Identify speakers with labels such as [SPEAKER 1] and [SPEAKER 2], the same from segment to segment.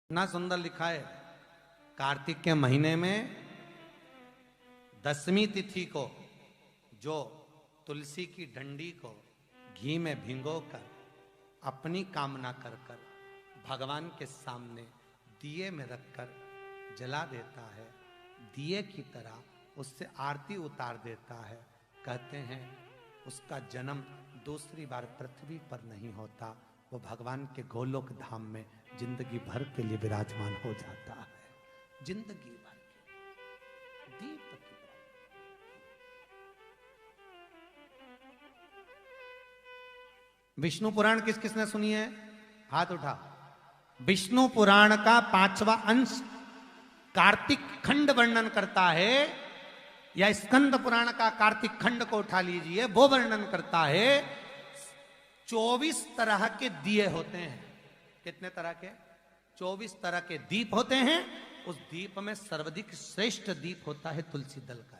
[SPEAKER 1] इतना सुंदर लिखा है, कार्तिक के महीने में 10वीं तिथि को जो तुलसी की डंडी को घी में भिगोकर अपनी कामना कर कर भगवान के सामने दिए में रखकर जला देता है, दिए की तरह उससे आरती उतार देता है। कहते हैं उसका जन्म दूसरी बार पृथ्वी पर नहीं होता, वो भगवान के गोलोक धाम में जिंदगी भर के लिए विराजमान हो जाता है। जिंदगी भर के दीप की विष्णु पुराण किस किसने सुनी है? हाथ उठा। विष्णु पुराण का 5वां अंश कार्तिक खंड वर्णन करता है, या स्कंद पुराण का कार्तिक खंड को उठा लीजिए, वो वर्णन करता है 24 तरह के दिए होते हैं। कितने तरह के? 24 तरह के दीप होते हैं। उस दीप में सर्वाधिक श्रेष्ठ दीप होता है तुलसी दल का,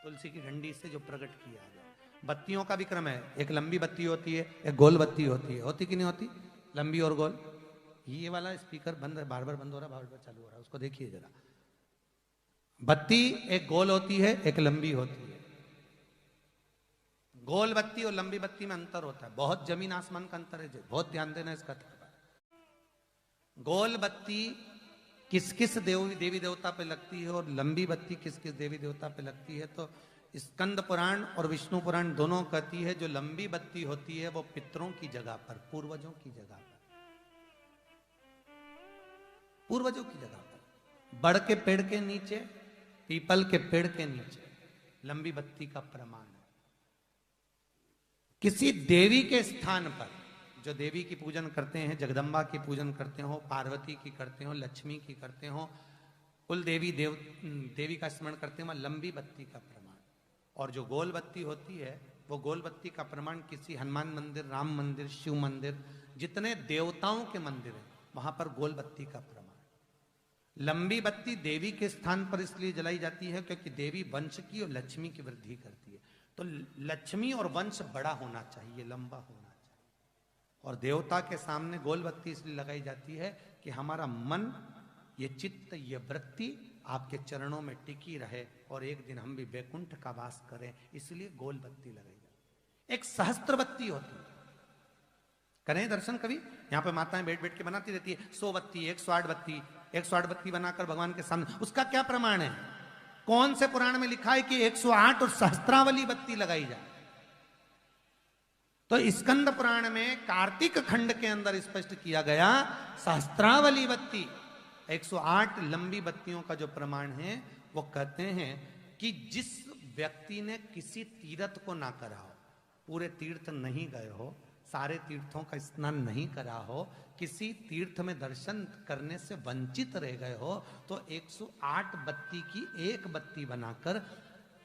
[SPEAKER 1] तुलसी की डंडी से जो प्रकट किया गया। बत्तियों का भी क्रम है, एक लंबी बत्ती होती है, एक गोल बत्ती होती है। होती कि नहीं होती? लंबी और गोल। ये वाला स्पीकर बंद है, बार बार बंद हो रहा है, बार बार चालू हो रहा है, उसको देखिए जरा। बत्ती एक गोल होती है, एक लंबी होती है। गोल बत्ती और लंबी बत्ती में अंतर होता है, बहुत जमीन आसमान का अंतर है, बहुत ध्यान देना इसका। गोल बत्ती किस किस देवी देवता पे लगती है और लंबी बत्ती किस किस देवी देवता पे लगती है, तो स्कंद पुराण और विष्णु पुराण दोनों कहती है जो लंबी बत्ती होती है वो पितरों की जगह पर, पूर्वजों की जगह पर, पूर्वजों की जगह पर, बड़ के पेड़ के नीचे, पीपल के पेड़ के नीचे लंबी बत्ती का प्रमाण है। किसी देवी के स्थान पर, जो देवी की पूजन करते हैं, जगदम्बा की पूजन करते हो, पार्वती की करते हो, लक्ष्मी की करते हो, कुल देवी का स्मरण करते हैं, लंबी बत्ती का प्रमाण। और जो गोल बत्ती होती है वो गोल बत्ती का प्रमाण किसी हनुमान मंदिर, राम मंदिर, शिव मंदिर, जितने देवताओं के मंदिर हैं वहां पर गोल बत्ती का प्रमाण। लंबी बत्ती देवी के स्थान पर इसलिए जलाई जाती है क्योंकि देवी वंश की और लक्ष्मी की वृद्धि करती है, तो लक्ष्मी और वंश बड़ा होना चाहिए, लंबा होना चाहिए। और देवता के सामने गोल बत्ती इसलिए लगाई जाती है कि हमारा मन, ये चित्त, ये वृत्ति आपके चरणों में टिकी रहे और एक दिन हम भी वैकुंठ का वास करें, इसलिए गोल बत्ती लगाई जाती है। एक सहस्त्र बत्ती होती है, करें दर्शन कभी? यहाँ पे माताएं बैठ बैठ के बनाती रहती है 100 बत्ती, 108 बत्ती, 108 बत्ती बनाकर भगवान के सामने। उसका क्या प्रमाण है? कौन से पुराण में लिखा है कि 108 और सहस्त्रावली बत्ती लगाई जाए? तो स्कंद पुराण में कार्तिक खंड के अंदर स्पष्ट किया गया, सहस्त्रावली बत्ती, 108 लंबी बत्तियों का जो प्रमाण है, वो कहते हैं कि जिस व्यक्ति ने किसी तीर्थ को ना करा हो, पूरे तीर्थ नहीं गए हो, सारे तीर्थों का स्नान नहीं करा हो, किसी तीर्थ में दर्शन करने से वंचित रह गए हो, तो 108 बत्ती की एक बत्ती बनाकर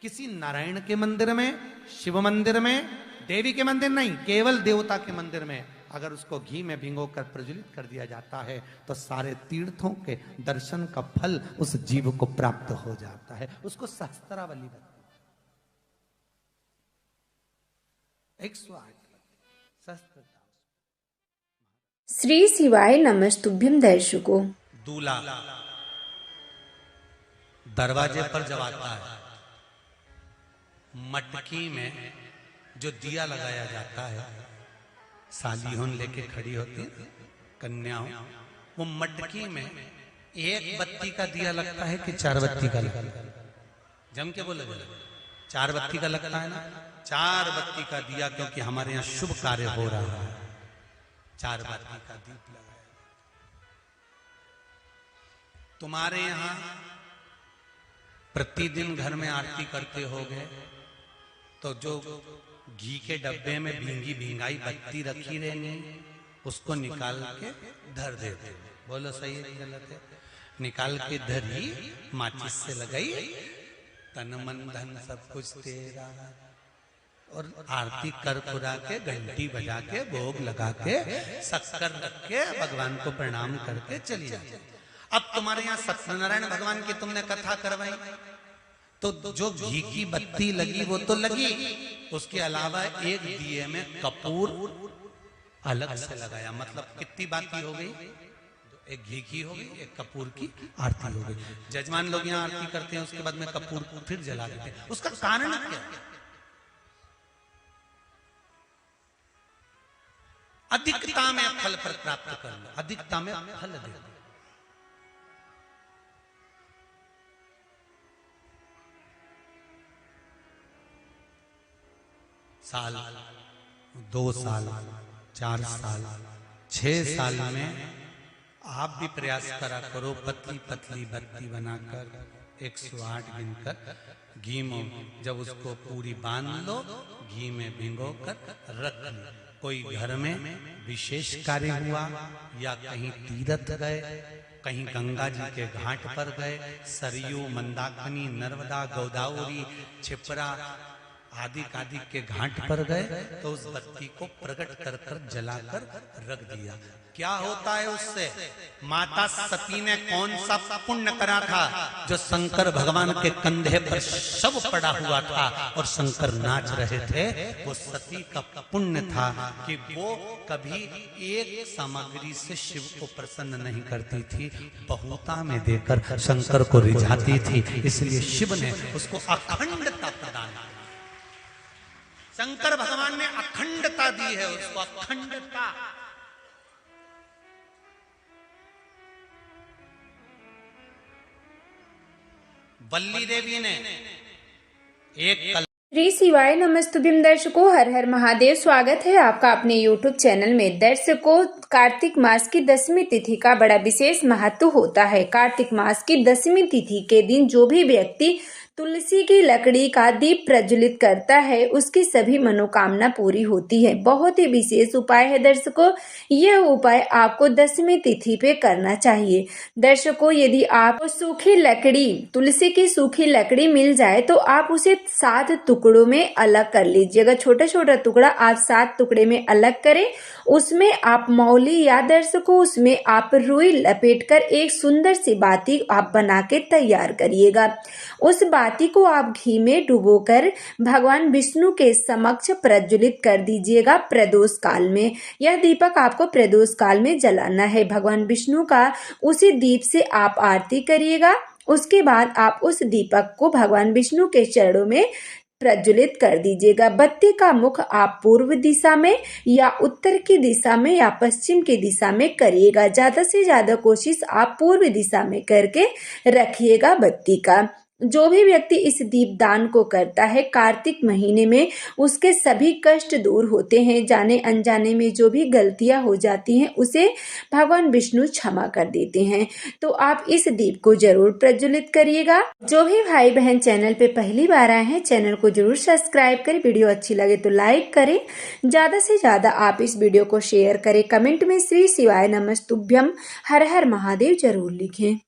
[SPEAKER 1] किसी नारायण के मंदिर में, शिव मंदिर में, देवी के मंदिर नहीं, केवल देवता के मंदिर में अगर उसको घी में भिगोकर प्रज्वलित कर दिया जाता है तो सारे तीर्थों के दर्शन का फल उस जीव को प्राप्त हो जाता है। उसको सहस्त्रावली बत्ती, 108 सहस्त्रता।
[SPEAKER 2] श्री शिवाय नमस्तुभ्यम दर्शकों।
[SPEAKER 1] दूल्हा दरवाजे पर जब आता है, मटकी में जो दिया लगाया जाता है, सालियोन लेके खड़ी होती कन्या, वो मटकी में एक बत्ती का दिया लगता है कि 4 बत्ती का लगता है? जम के बोले 4 बत्ती का लगता है ना? 4 बत्ती का दिया, क्योंकि हमारे यहाँ शुभ कार्य हो रहा है, 4 बत्ती का दीप लगाया। तुम्हारे यहाँ प्रतिदिन घर में आरती करते होगे, तो जो घी के डब्बे में भींगी भींगाई बत्ती रखी रहनी, उसको निकाल के धर देते। बोलो सही है गलत है? निकाल के धरी, माचिस से लगाई, तन मन धन सब कुछ तेरा, और आरती कर पुरा के, घंटी बजा के, भोग लगा के, शक्कर रख के भगवान को प्रणाम करके चली जाती। अब तुम्हारे यहाँ सत्यनारायण भगवान की तुमने कथा करवाई, तो जो घी की बत्ती लगी वो तो लगी, उसके अलावा एक दिए में कपूर अलग से लगाया। मतलब कितनी बाती हो गई? एक घी की हो गई, एक कपूर की आरती हो गई। जजमान लोग यहाँ आरती करते हैं, उसके बाद में कपूर फिर जला देते हैं। उसका कारण क्या है? अधिकता में फल प्राप्त करना, अधिकता में फल देना। साल, 2 साल, 4 साल, 6 साल में आप भी प्रयास करा करो, पतली पतली बत्ती बनाकर 108 गिनकर घी में जब उसको पूरी बांध लो, घी में भिगो कर रख लो। कोई घर में विशेष कार्य हुआ या कहीं तीर्थ गए, कहीं गंगा जी के घाट पर गए, सरयू, मंदाकिनी, नर्मदा, गोदावरी, छिपरा आदि के घाट पर गए, तो उस बत्ती को प्रकट कर कर जलाकर रख दिया। क्या होता है उससे? माता सती ने कौन सा पुण्य करा था जो शंकर भगवान के कंधे पर शव पड़ा हुआ था और शंकर नाच रहे थे? वो सती का पुण्य था कि वो कभी एक सामग्री से शिव को प्रसन्न नहीं करती थी, बहुता में देकर शंकर को रिझाती थी। इसलिए शिव ने उसको अखंडता प्रदान की। शंकर भगवान ने अखंडता दी है उसको, अखंडता। वल्ली देवी ने एक
[SPEAKER 2] श्री शिवाय नमस्तुभ्यम दर्शकों, हर हर महादेव। स्वागत है आपका अपने YouTube चैनल में। दर्शकों, कार्तिक मास की 10वीं तिथि का बड़ा विशेष महत्व होता है। कार्तिक मास की 10वीं तिथि के दिन जो भी व्यक्ति तुलसी की लकड़ी का दीप प्रज्वलित करता है, उसकी सभी मनोकामना पूरी होती है। बहुत ही विशेष उपाय है दर्शकों, यह उपाय आपको 10वीं तिथि पे करना चाहिए। दर्शकों, यदि आपको सूखी लकड़ी, तुलसी की सूखी लकड़ी मिल जाए तो आप उसे 7 टुकड़ों में अलग कर लीजिएगा। छोटा छोटा टुकड़ा आप 7 टुकड़े में अलग करें। उसमें आप मौली या दर्शकों उसमें आप रुई लपेटकर एक सुंदर सी बाती आप बना के तैयार करिएगा। उस बाती को आप घी में डुबोकर भगवान विष्णु के समक्ष प्रज्वलित कर दीजिएगा प्रदोष काल में। यह दीपक आपको प्रदोष काल में जलाना है। भगवान विष्णु का उसी दीप से आप आरती करिएगा। उसके बाद आप उस दीपक को भगवान विष्णु के चरणों में प्रज्वलित कर दीजिएगा। बत्ती का मुख आप पूर्व दिशा में या उत्तर की दिशा में या पश्चिम की दिशा में करिएगा। ज्यादा से ज्यादा कोशिश आप पूर्व दिशा में करके रखिएगा बत्ती का। जो भी व्यक्ति इस दीपदान को करता है, कार्तिक महीने में उसके सभी कष्ट दूर होते हैं। जाने अनजाने में जो भी गलतियां हो जाती हैं उसे भगवान विष्णु क्षमा कर देते हैं। तो आप इस दीप को जरूर प्रज्वलित करिएगा। जो भी भाई बहन चैनल पे पहली बार आए हैं, चैनल को जरूर सब्सक्राइब करें। वीडियो अच्छी लगे तो लाइक करें। ज्यादा से ज्यादा आप इस वीडियो को शेयर करें। कमेंट में श्री शिवाय नमस्तुभ्यम हर हर महादेव जरूर लिखें।